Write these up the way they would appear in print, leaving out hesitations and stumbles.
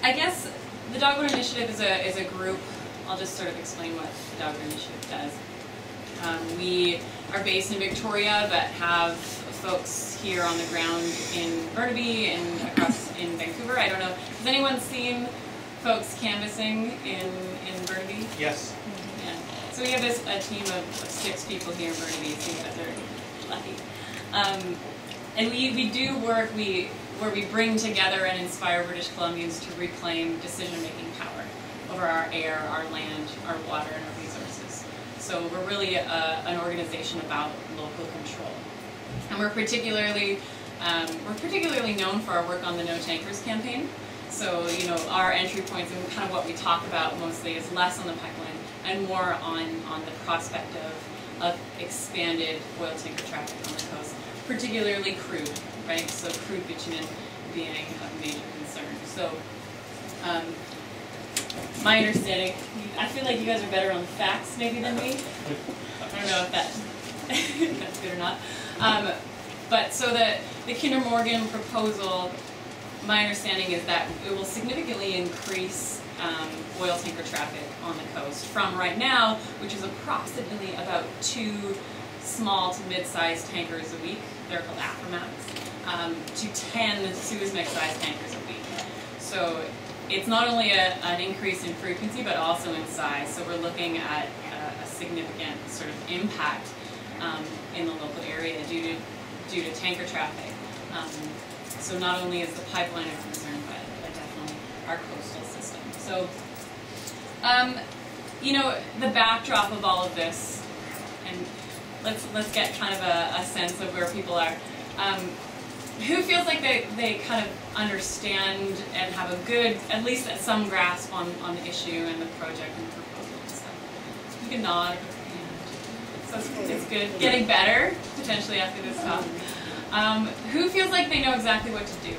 I guess the Dogwood Initiative is a group. I'll just sort of explain what the Dogwood Initiative does. We are based in Victoria, but have folks here on the ground in Burnaby and across in Vancouver. I don't know. Has anyone seen folks canvassing in Burnaby? Yes. Yeah. So we have a team of 6 people here in Burnaby, so you guys are lucky. And we do work where we bring together and inspire British Columbians to reclaim decision-making power over our air, our land, our water, and our resources. So we're really an organization about local control. And we're particularly known for our work on the No Tankers campaign. So, you know, our entry points and kind of what we talk about mostly is less on the pipeline and more on the prospect of expanded oil tanker traffic on the coast, particularly crude, right? So crude bitumen being a major concern. So my understanding, I feel like you guys are better on the facts maybe than me. I don't know if that's good or not. But so the Kinder Morgan proposal, my understanding is that it will significantly increase oil tanker traffic on the coast from right now, which is approximately about 2 small to mid-sized tankers a week, they're called Aframax, to 10 Suezmax-sized tankers a week. So it's not only an increase in frequency, but also in size. So we're looking at a significant sort of impact in the local area due to tanker traffic. So not only is the pipeline a concern, but definitely our coastal system. So, you know, the backdrop of all of this, and let's get kind of a sense of where people are. Who feels like they kind of understand and have a good, at least some grasp on the issue and the project and the proposal and stuff? You can nod. So it's good. Getting better, potentially, after this talk. Who feels like they know exactly what to do?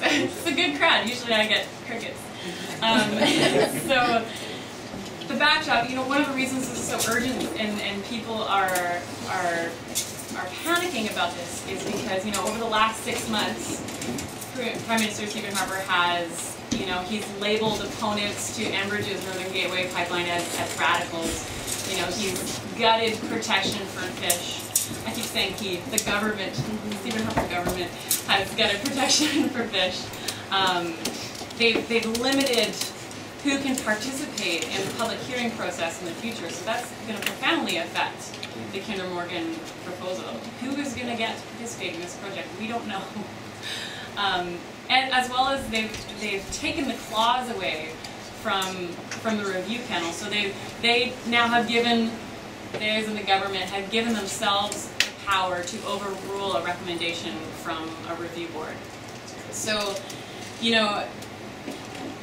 It's a good crowd. Usually I get crickets. So the backdrop, you know, one of the reasons this is so urgent and people are panicking about this is because, you know, over the last 6 months, Prime Minister Stephen Harper has, you know, he's labeled opponents to Enbridge's Northern Gateway pipeline as radicals. You know, he's gutted protection for fish. I keep saying the government, Stephen Harper government, has gutted protection for fish. They've limited who can participate in the public hearing process in the future, so that's going to profoundly affect the Kinder Morgan proposal. Who is going to get to participate in this project? We don't know. And as well as they've taken the clause away from the review panel, so they now have given, theirs and the government have given themselves the power to overrule a recommendation from a review board. So, you know,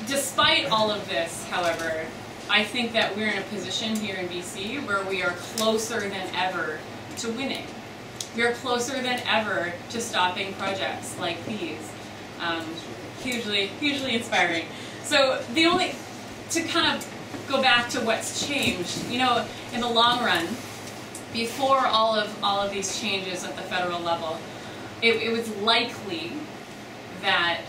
despite all of this, however, I think that we're in a position here in BC where we are closer than ever to winning. We are closer than ever to stopping projects like these. Hugely inspiring. So to kind of go back to what's changed, you know, in the long run, before all of these changes at the federal level, it was likely that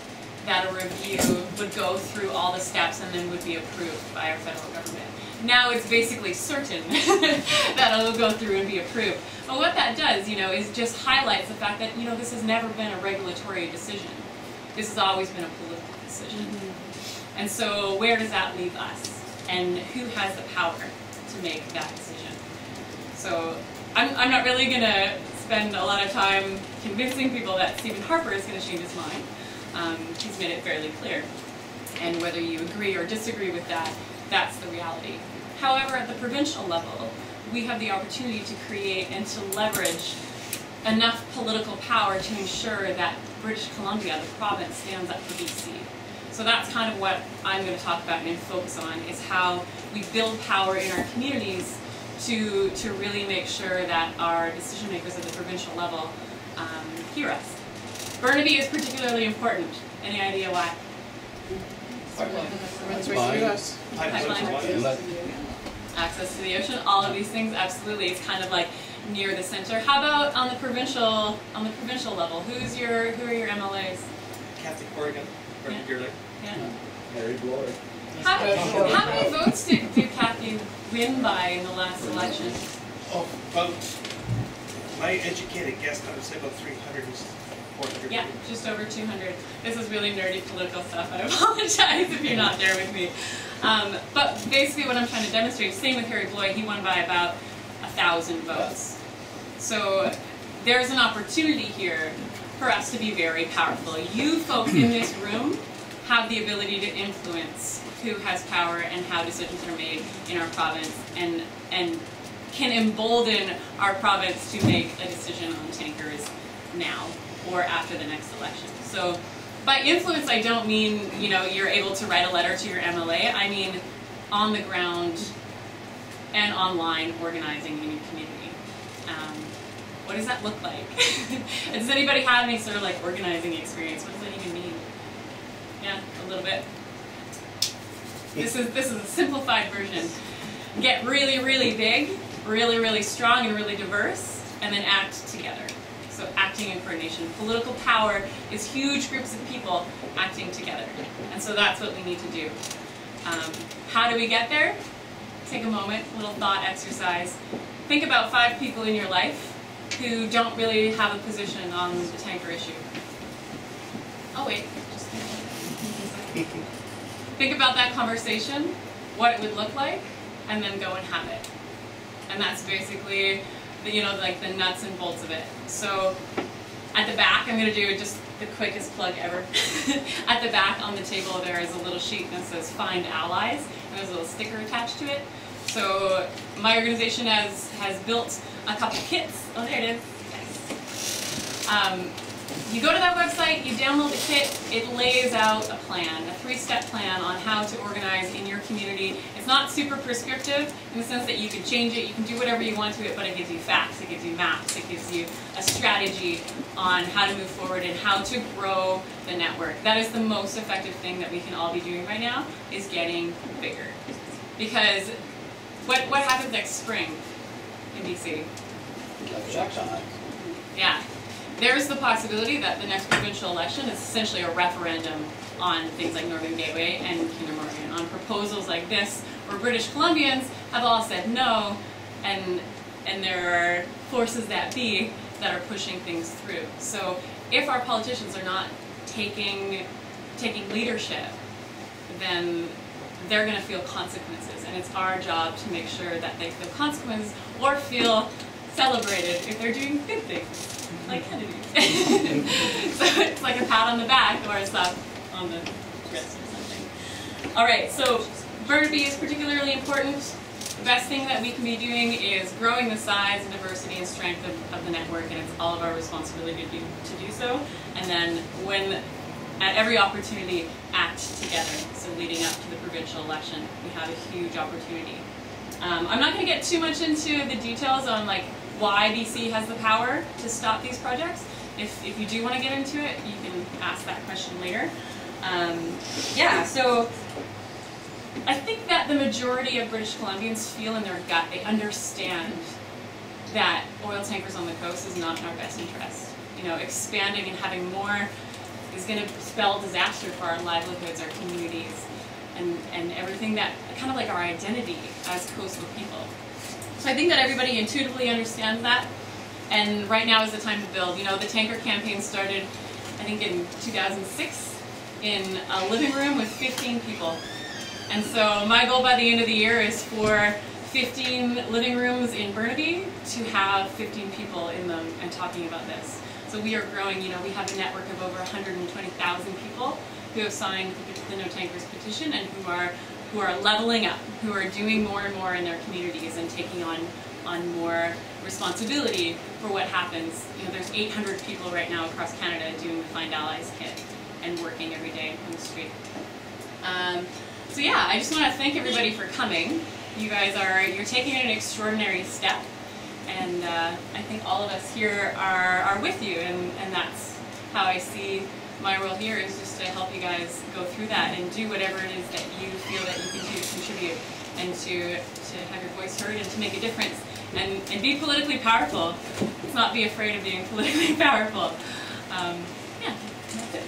a review would go through all the steps and then would be approved by our federal government. Now it's basically certain that it'll go through and be approved. But what that does, you know, is just highlights the fact that, you know, this has never been a regulatory decision. This has always been a political decision. Mm-hmm. And so where does that leave us? And who has the power to make that decision? So I'm not really going to spend a lot of time convincing people that Stephen Harper is going to change his mind. He's made it fairly clear. And whether you agree or disagree with that, that's the reality. However, at the provincial level, we have the opportunity to create and to leverage enough political power to ensure that British Columbia, the province, stands up for BC. So that's kind of what I'm going to talk about and focus on, is how we build power in our communities to really make sure that our decision makers at the provincial level hear us. Burnaby is particularly important. Any idea why? Pipeline. access to the ocean, all of these things, absolutely. It's kind of like near the center. How about on the provincial level? Who are your MLAs? Kathy Corrigan, Burnaby North. Yeah. Mary Glory. How many votes did Kathy win by in the last election? Oh, about, my educated guess, I would say about 300, 400. Yeah, just over 200. This is really nerdy political stuff. I apologize if you're not there with me. But basically what I'm trying to demonstrate, same with Harry Bloy, he won by about 1,000 votes. So there's an opportunity here for us to be very powerful. You folks in this room have the ability to influence who has power and how decisions are made in our province, and can embolden our province to make a decision on tankers now or after the next election. So by influence, I don't mean, you know, you're able to write a letter to your MLA. I mean on the ground and online organizing in your community. What does that look like? Does anybody have any sort of like organizing experience? What does that even mean? Yeah, a little bit. This is a simplified version. Get really, really big, really, really strong and really diverse, and then act together. So acting in coordination. Political power is huge groups of people acting together. And so that's what we need to do. How do we get there? Take a moment, a little thought exercise. Think about 5 people in your life who don't really have a position on the tanker issue. Oh wait, just think about that conversation, what it would look like, and then go and have it. And that's basically the, you know, like the nuts and bolts of it. So at the back, I'm going to do just the quickest plug ever. At the back on the table there is a little sheet that says Find Allies, and there's a little sticker attached to it. So my organization has built a couple kits. Oh, there it is. Yes. You go to that website, you download the kit, it lays out a plan, a 3-step plan on how to organize in your community. It's not super prescriptive in the sense that you can change it, you can do whatever you want to it, but it gives you facts, it gives you maps, it gives you a strategy on how to move forward and how to grow the network. That is the most effective thing that we can all be doing right now, is getting bigger. Because what happens next spring in BC? Yeah. There's the possibility that the next provincial election is essentially a referendum on things like Northern Gateway and Kinder Morgan, on proposals like this, where British Columbians have all said no, and there are forces that be that are pushing things through. So if our politicians are not taking leadership, then they're going to feel consequences, and it's our job to make sure that they feel consequences or feel celebrated if they're doing good things. Like Kennedy. So it's like a pat on the back or a slap on the wrist or something. Alright, so Burnaby is particularly important. The best thing that we can be doing is growing the size and diversity and strength of the network, and it's all of our responsibility to do so. And then at every opportunity, act together. So leading up to the provincial election, we have a huge opportunity. I'm not going to get too much into the details on like why BC has the power to stop these projects. If you do want to get into it, you can ask that question later. Yeah, so I think that the majority of British Columbians feel in their gut, they understand that oil tankers on the coast is not in our best interest. You know, expanding and having more is going to spell disaster for our livelihoods, our communities, and everything that, kind of like our identity as coastal people. So I think that everybody intuitively understands that, and right now is the time to build. You know, the tanker campaign started, I think, in 2006 in a living room with 15 people. And so my goal by the end of the year is for 15 living rooms in Burnaby to have 15 people in them and talking about this. So we are growing. You know, we have a network of over 120,000 people who have signed the No Tankers petition and who are leveling up, who are doing more and more in their communities and taking on more responsibility for what happens. You know, there's 800 people right now across Canada doing the Find Allies kit and working every day on the street. So yeah, I just want to thank everybody for coming. You guys you're taking an extraordinary step, and I think all of us here are with you, and that's how I see my role here, is just to help you guys go through that and do whatever it is that you feel that you can do to contribute and to have your voice heard and to make a difference and be politically powerful. Let's not be afraid of being politically powerful. Yeah, that's it.